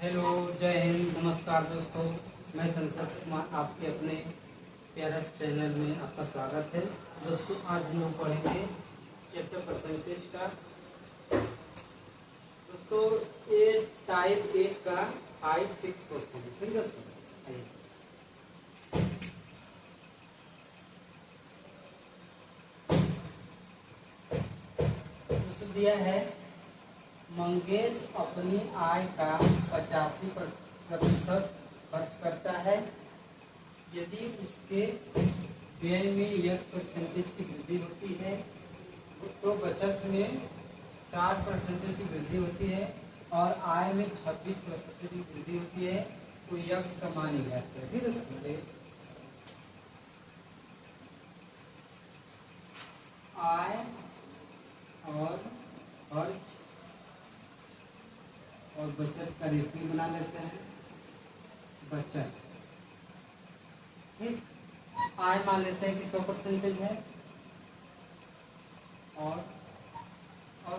Hello, जय हिंद, नमस्कार दोस्तों। मैं संतोष कुमार आपके अपने प्यारे चैनल में आपका स्वागत है। दोस्तों, आज हम लोग पढ़ेंगे चैप्टर परसेंटेज का। दोस्तों, ये टाइप 1 का 5-6 क्वेश्चन है। ठीक है दोस्तों, आइए। दोस्तों, दिया है मंगेश अपनी आय का 85% खर्च करता है। यदि उसके व्यय में 1% की वृद्धि होती है तो बचत में 60% की वृद्धि होती है और आय में 26% की वृद्धि होती है, तो यक्स का मान ज्ञात है। ठीक है, आय और खर्च और बचत का रेशियो बना लेते हैं। बचत, ठीक, आय मान लेते हैं कि 100% है और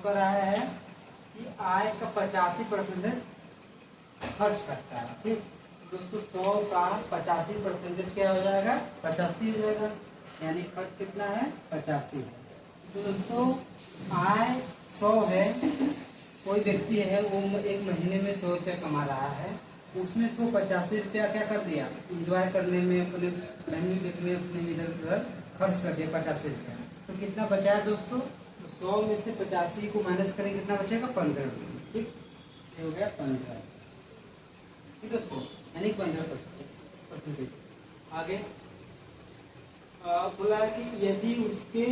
कर रहा है कि आय का 85% खर्च करता है। ठीक दोस्तों, 100 का 85% क्या हो जाएगा? 85 हो जाएगा, यानी खर्च कितना है? 85 है। तो दोस्तों, आय 100 है। कोई व्यक्ति है, वो एक महीने में 100 रुपया कमा रहा है, उसमें 185 रुपया क्या कर दिया? इंजॉय करने में, अपने फैमिली देखने, अपने इधर उधर खर्च कर दिया 85 रुपया। तो कितना बचा है दोस्तों? तो 100 में से 85 को माइनस करेंगे, कितना बचेगा? 15 रुपये। ठीक, ये हो गया 15। ठीक दोस्तों, यानी 15%। आगे बोला कि यदि उसके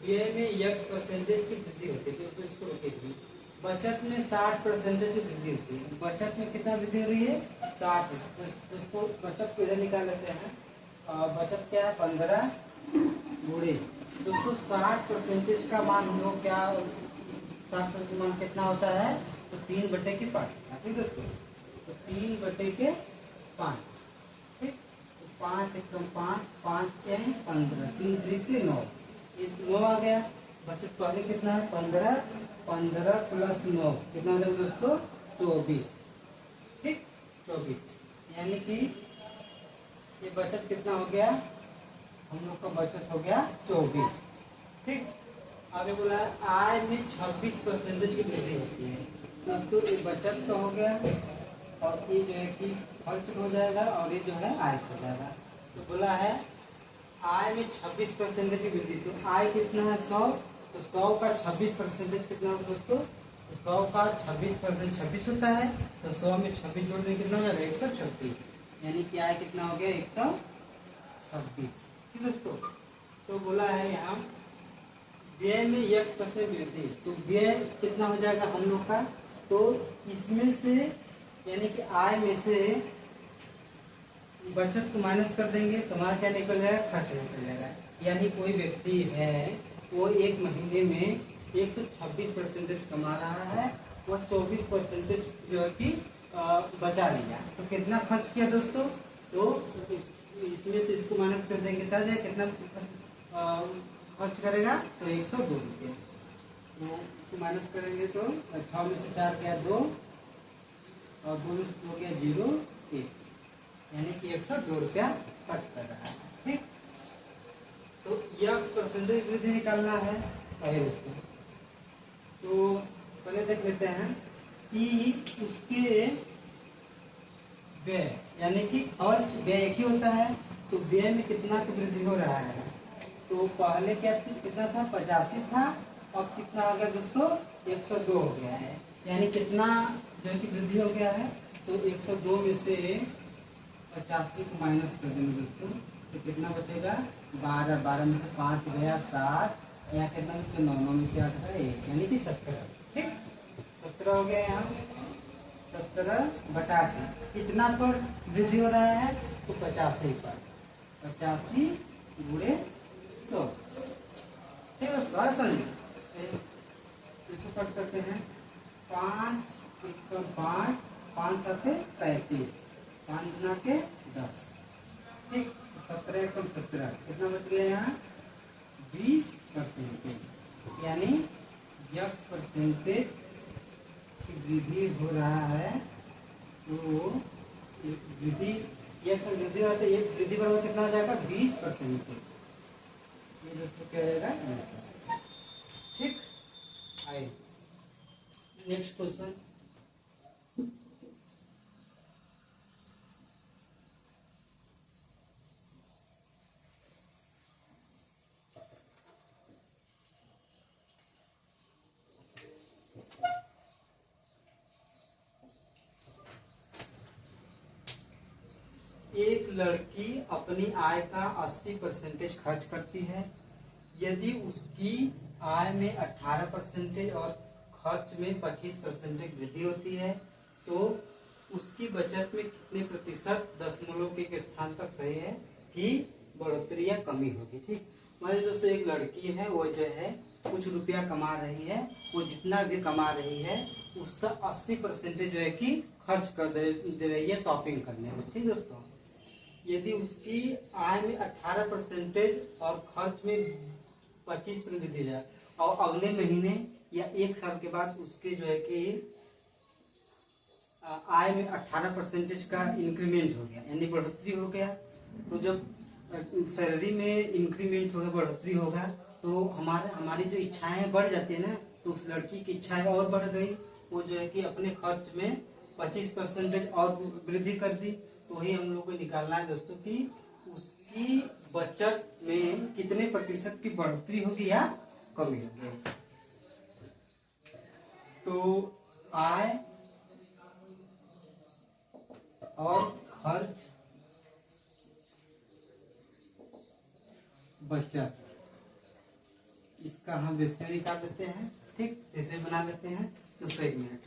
व्यय में 1% की वृद्धि होती है तो इसको रोकेगी। बचत में 60% की वृद्धि होती है। बचत में कितना वृद्धि हो रही है? 60। तो उसको बचत को इधर निकाल लेते हैं। बचत क्या है? 15 गुणे दोस्तों 60% का मान हम लोग क्या, 60% मान कितना होता है? तो 3/5। ठीक दोस्तों, तो 3/5। ठीक, तो 5 एकम 5, 5 क्या है? 15, 3 3 9, ये 9 आ गया। बचत पहले कितना है? 15 प्लस 9 कितना हो जाएगा दोस्तों? 24। ठीक, 24, यानी कि ये बचत कितना हो गया? हम लोग का बचत हो गया 24। ठीक, आगे बोला है आय में 26% की वृद्धि होती है। दोस्तों, ये बचत तो हो गया और ये जो है कि खर्च हो जाएगा और ये जो है आय हो जाएगा। तो बोला है आय में 26% की वृद्धि। तो आय कितना है? 100। तो 100 का 26% कितना होगा दोस्तों? तो 100 का 26% 26 होता है। तो 100 में 26 जोड़ देंगे, कितना हो जाएगा? 126, यानी कि आय कितना हो गया? 126। ठीक दोस्तों, तो बोला है यहाँ व्यय में 1% वृद्धि। तो व्यय कितना हो जाएगा हम लोग का? तो इसमें से, यानी कि आय में से बचत को माइनस कर देंगे तो हमारा क्या निकल जाएगा? खर्च निकल जाएगा। यानी कोई व्यक्ति है, वो एक महीने में 126% कमा रहा है, वो 24% जो है कि बचा लिया। तो कितना खर्च किया दोस्तों? तो इसमें से इसको माइनस कर देंगे तो कितना खर्च करेगा? तो 102 रुपये। तो इसको माइनस करेंगे तो 6 में से 4 गया 2 और 2 में से 2 गया 0, 1, यानी कि 102 रुपया खर्च कर रहा है। ठीक, तो यह परसेंटेज वृद्धि निकालना है पहले उसको। तो पहले देख लेते हैं कि उसके व्यय, यानी कि खर्च व्यय एक ही होता है, तो व्यय में कितना की वृद्धि हो रहा है? तो पहले क्या कितना था? 85 था, अब कितना आ गया दोस्तों? 102 हो गया है। यानी कितना जो है कि वृद्धि हो गया है? तो 102 में से 85 को माइनस कर देंगे दोस्तों, तो कितना बचेगा? 12, 12 में से 5 गया 7, यहाँ कितना में से 9, 9 में से 8 है 1, यानी कि 17। ठीक, 17 हो गया। यहाँ 17 बटा के कितना पर वृद्धि हो रहा है? तो 85 पर, 85 गुणे 100। ठीक है दोस्तों, समझिए। इसको कट करते हैं। 5 एकम 5, 5 7 35, 5 गुना के 10। ठीक, 17 एकम 17, कितना बच गया यहाँ? 20%, यानी 10% की वृद्धि हो रहा है वृद्धि, एक वृद्धि होता है, एक वृद्धि बराबर कितना हो जाएगा 20%। ये दोस्तों क्या रहेगा 20%। ठीक, आइए नेक्स्ट क्वेश्चन। एक लड़की अपनी आय का 80% खर्च करती है। यदि उसकी आय में 18% और खर्च में 25% वृद्धि होती है तो उसकी बचत में कितने प्रतिशत दशमलव के एक स्थान तक सही है कि बढ़ोतरी या कमी होगी। ठीक, मान लीजिए दोस्तों एक लड़की है, वो जो है कुछ रुपया कमा रही है, वो जितना भी कमा रही है उसका 80% जो है कि खर्च कर दे रही है शॉपिंग करने में। ठीक दोस्तों, यदि उसकी आय में 18% और खर्च में 25% वृद्धि जाए और अगले महीने या एक साल के बाद उसके जो है कि आय में 18% का इंक्रीमेंट हो गया, यानी बढ़ोतरी हो गया, तो जब सैलरी में इंक्रीमेंट होगा, बढ़ोतरी होगा, तो हमारी जो इच्छाएं बढ़ जाती है ना, तो उस लड़की की इच्छाएं और बढ़ गई, वो जो है कि अपने खर्च में 25% और वृद्धि कर दी। तो वही हम लोग को निकालना है दोस्तों कि उसकी बचत में कितने प्रतिशत की बढ़ोतरी होगी या कमी होगी। तो आय और खर्च बचत, इसका हम रेशियो निकाल लेते हैं। ठीक, रेशियो बना लेते हैं। तो एक मिनट,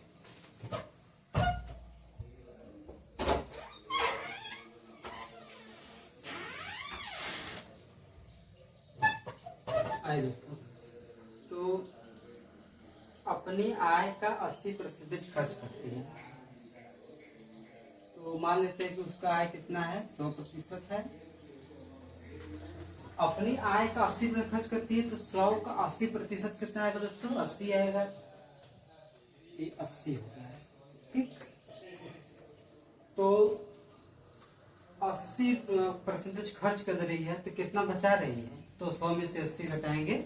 आइए दोस्तों, तो अपनी आय का 80% खर्च करती है। तो मान लेते हैं कि उसका आय कितना है, 100% है। अपनी आय का 80% खर्च करती है, तो 100 का 80% कितना आएगा दोस्तों, 80 आएगा। ये 80 हो गया है। ठीक, तो 80% खर्च कर रही है तो कितना बचा रही है, तो 100 में से 80 घटाएंगे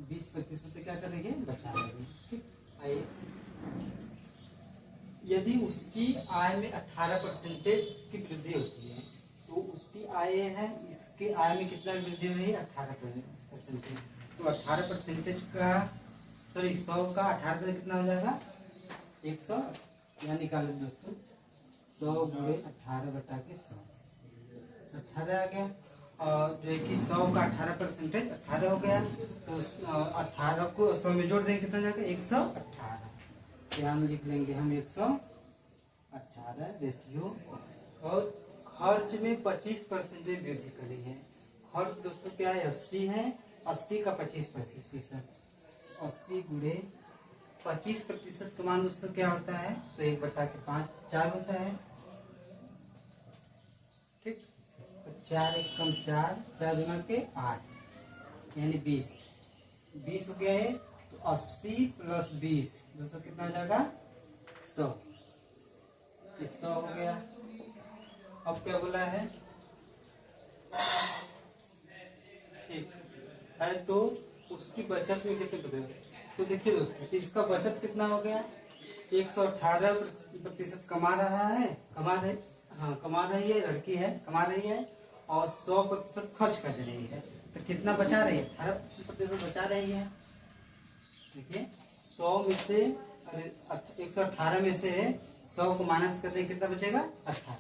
20% क्या करेंगे, बचा लेंगे। ठीक, आइए, यदि उसकी आय में 18% की वृद्धि होती है, तो उसकी आय है, इसके आय में कितना वृद्धि हो रही है, 18%। तो 18% का, सॉरी 100 का 18% कितना हो जाएगा, 100। यहाँ निकालो दोस्तों, 100 गुणे 18 बटा के 100, 18 आ गया। और जो है कि 100 का 18% 18 हो गया, तो 18 को 100 में जोड़ देंगे कितना जाएगा, 118। यहाँ में लिख लेंगे हम 118 रेशियो। और खर्च में 25% वृद्धि करी है। खर्च दोस्तों क्या है, 80 है, 80 का 25%, 80 गुणे 25% का मान दोस्तों क्या होता है, तो 1 बटा के 5 4 होता है। ठीक, 4 1 कम 4, 4 गुना के 8 यानी 20 हो गया है। तो 80 प्लस 20 दोस्तों कितना हो जाएगा, 100। 100 हो गया। अब क्या बोला है, ठीक है, तो उसकी बचत में कितने बदले, तो देखिए दोस्तों इसका बचत कितना हो गया, 118% कमा रहा है, कमा रही है, लड़की है, कमा रही है, और 100% खर्च कर रही है, तो कितना बचा रही है, 18% बचा रही है। देखिए 100 में से 118 में से 100 को माइनस कर दें, कितना बचेगा, 18।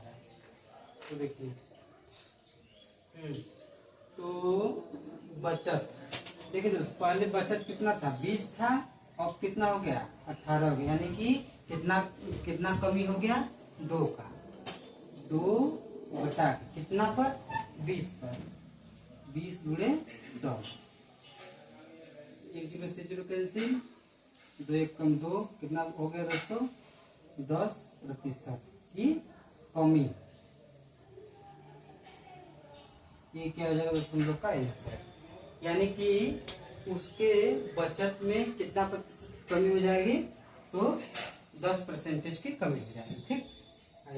तो देखिए, तो बचत देखिए दोस्तों, पहले बचत कितना था, 20 था, अब कितना हो गया, 18 हो गया, यानी कि कितना कमी हो गया, 2 का, 2 बटा कितना पर, 20 पर, 20 गुणे 100, 1 0 से 0 कैंसिल, 2 1 कम 2, कितना हो गया दोस्तों, 10% की कमी। ये क्या हो जाएगा दोस्तों, हम लोग का आंसर, यानी कि उसके बचत में कितना प्रतिशत कमी हो जाएगी, तो 10% की कमी हो जाएगी। ठीक, तो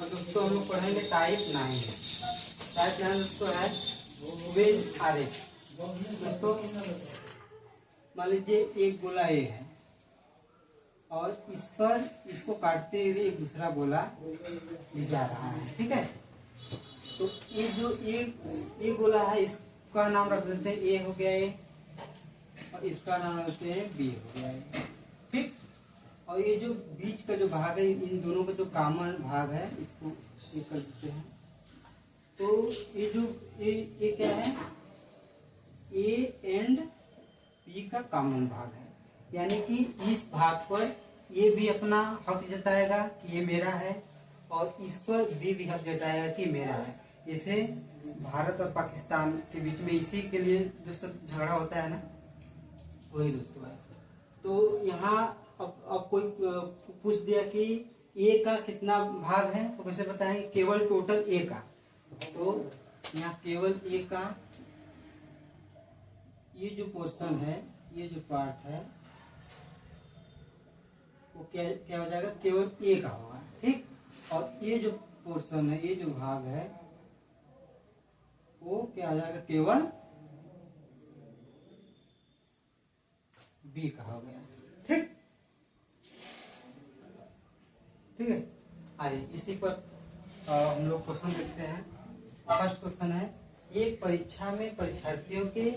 दोस्तों हम लोग पढ़ेंगे टाइप 9। टाइप 9 दोस्तों है वेज आरेख। दोस्तों मान लीजिए एक गोला ए है और इस पर इसको काटते हुए एक दूसरा गोला जा रहा है, ठीक है। तो ये जो एक गोला है इसका नाम रख देते हैं ए हो गया ए, और इसका नाम रखते हैं बी हो गया है, ठीक। और ये जो बीच का जो भाग है, इन दोनों का जो कॉमन भाग है इसको ये कर देते हैं। तो ये जो ये क्या है, ए एंड बी का कॉमन भाग है, यानी कि इस भाग पर ये भी अपना हक जताएगा कि ये मेरा है, और इस पर बी भी हक जताएगा कि मेरा है। इसे भारत और पाकिस्तान के बीच में इसी के लिए दोस्तों झगड़ा होता है ना, वही दोस्तों है। तो यहाँ अब कोई पूछ दिया कि ए का कितना भाग है, तो कैसे बताएंगे, केवल टोटल ए का। तो यहाँ केवल ए का ये जो पोर्शन है, ये जो पार्ट है वो क्या हो जाएगा, केवल ए का होगा, ठीक। और ये जो पोर्शन है, ये जो भाग है वो क्या हो जाएगा, केवल बी का हो गया, ठीक। ठीक है, आइए इसी पर हम लोग क्वेश्चन देखते हैं। फर्स्ट क्वेश्चन है, एक परीक्षा में परीक्षार्थियों के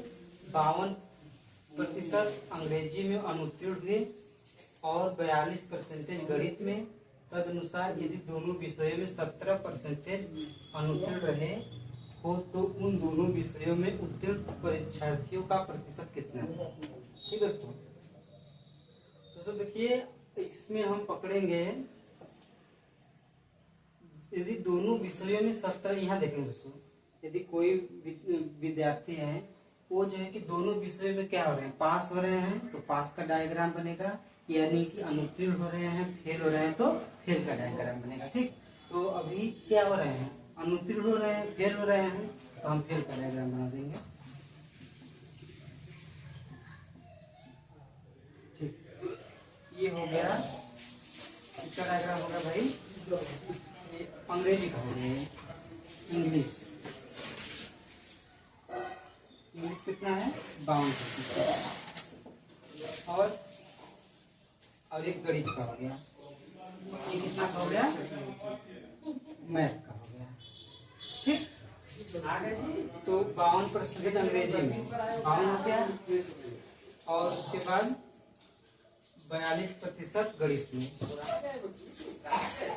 52% अंग्रेजी में अनुत्तीर्ण हुए और 42% गणित में। तदनुसार यदि दोनों विषयों में 17% अनुत्तीर्ण रहे हो तो उन दोनों विषयों में उत्तीर्ण परीक्षार्थियों का प्रतिशत कितना है, ठीक दोस्तों। दोस्तों देखिए, इसमें हम पकड़ेंगे यदि दोनों विषयों में 17, यहाँ देखेंगे दोस्तों, यदि कोई विद्यार्थी है वो जो है कि दोनों विषयों में क्या हो रहे हैं, पास हो रहे हैं तो पास का डायग्राम बनेगा, यानी कि अनुत्तीर्ण हो रहे हैं, फेल हो रहे हैं तो फेल का डायग्राम बनेगा, ठीक। तो अभी क्या हो रहे हैं, अनुत्तीर्ण हो रहे हैं, फेल हो रहे हैं, तो हम फेल का डायग्राम बना देंगे, ठीक। ये हो गया, इसका डायग्राम होगा भाई, ये अंग्रेजी का हो गया, इंग्लिश कितना है, 52%। और एक गणित का हो गया, ये कितना का हो गया, मैथ का हो गया, ठीक। तो 52% अंग्रेजी में 52 हो गया, और उसके बाद 42% गणित में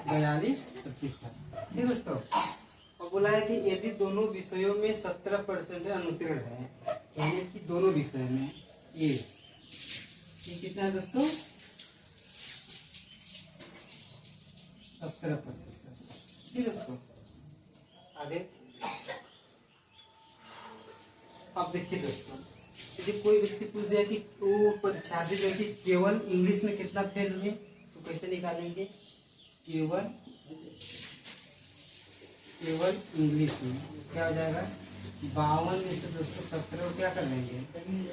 42%, ठीक दोस्तों। और बोला है कि यदि दोनों विषयों में 17% अनुत्तीर्ण है, यानी कि दोनों विषयों में ये कितना है दोस्तों, 17%, ठीक है दोस्तों। आगे अब देखिए दोस्तों, यदि कोई व्यक्ति पूछ दिया कि वो परीक्षार्थी जो कि केवल इंग्लिश में कितना फेल हुए, तो कैसे निकालेंगे, केवल इंग्लिश में क्या हो जाएगा, 52 में से दोस्तों 17 को क्या कर देंगे,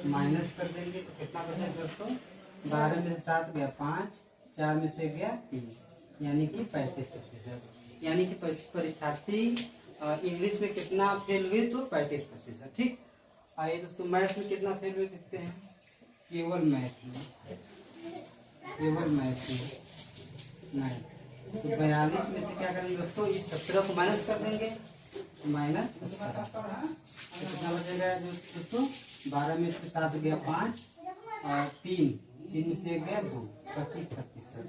माइनस कर देंगे, तो कितना बचेगा दोस्तों, 12 में से 7 गया 5, 4 में से गया 3, यानी कि 35%। यानी कि परीक्षार्थी इंग्लिश में कितना फेल हुए, तो 35%, ठीक। आइए दोस्तों, मैथ में कितना फेल हुए देखते हैं, केवल मैथ में नहीं, तो 42 में से क्या करेंगे दोस्तों, इस 17 को माइनस कर देंगे, माइनस कितना बचेगा दोस्तों, 12 में से 7 गया 5, और 3 में से गया 2, 25%,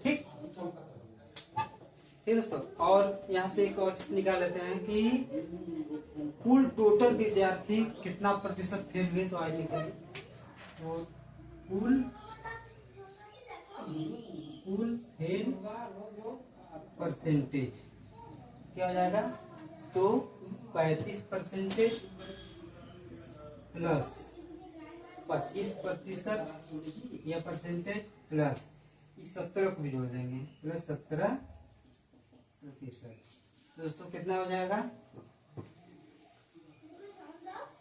ठीक। ठीक दोस्तों, और यहाँ से एक और चीज निकाल लेते हैं कि कुल टोटल विद्यार्थी कितना प्रतिशत फेल हुए, तो आज निकालिए, तो कुल फेल परसेंटेज क्या हो जाएगा, तो 35% प्लस 25% या परसेंटेज प्लस इस 17 को भी जोड़ देंगे, प्लस 17%। दोस्तों कितना हो जाएगा,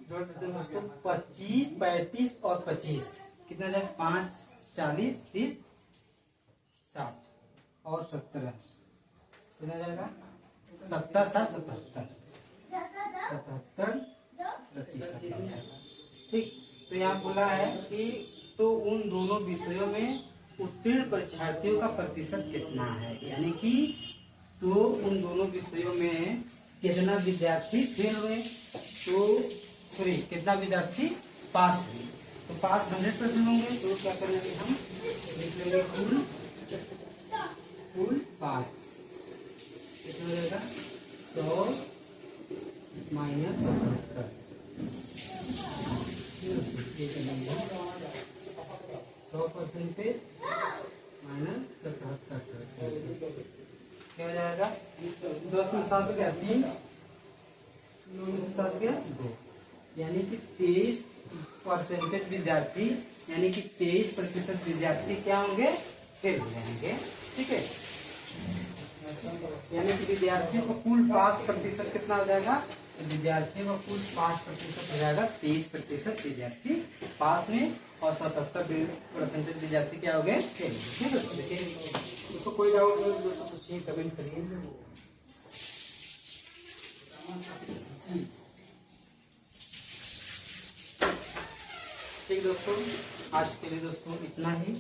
जोड़ देते हैं दोस्तों, 25, 35 और 25 कितना जाएगा, 5, 40, 30, 60। और 17 कितना हो जाएगा 77 प्रतिशत। ठीक, तो यहाँ बोला है कि तो उन दोनों विषयों में उत्तीर्ण परीक्षार्थियों का प्रतिशत कितना है, यानी कि तो उन दोनों विषयों में कितना विद्यार्थी फेल हुए, तो सॉरी कितना विद्यार्थी पास हुए। तो पास 100% होंगे, तो क्या करेंगे हम लिख लेंगे कुल पास कितना हो जाएगा 100 माइनस 77 100% माइनस 77 क्या हो जाएगा 10 में 7 गया 3 9 में 7 गया 2, यानी कि 23% विद्यार्थी यानी कि 23% विद्यार्थी क्या होंगे फेल हो जाएंगे। ठीक है, यानी कि विद्यार्थियों को कुल पास प्रतिशत कितना हो जाएगा, विद्यार्थियों का कुल 5% हो जाएगा, 23% विद्यार्थी पास में और 77% विद्यार्थी क्या हो गए फेल। ठीक है, देखिए उसको कोई डाउट हो दोस्तों पूछिए, कमेंट करिए। ठीक दोस्तों, आज के लिए दोस्तों इतना ही।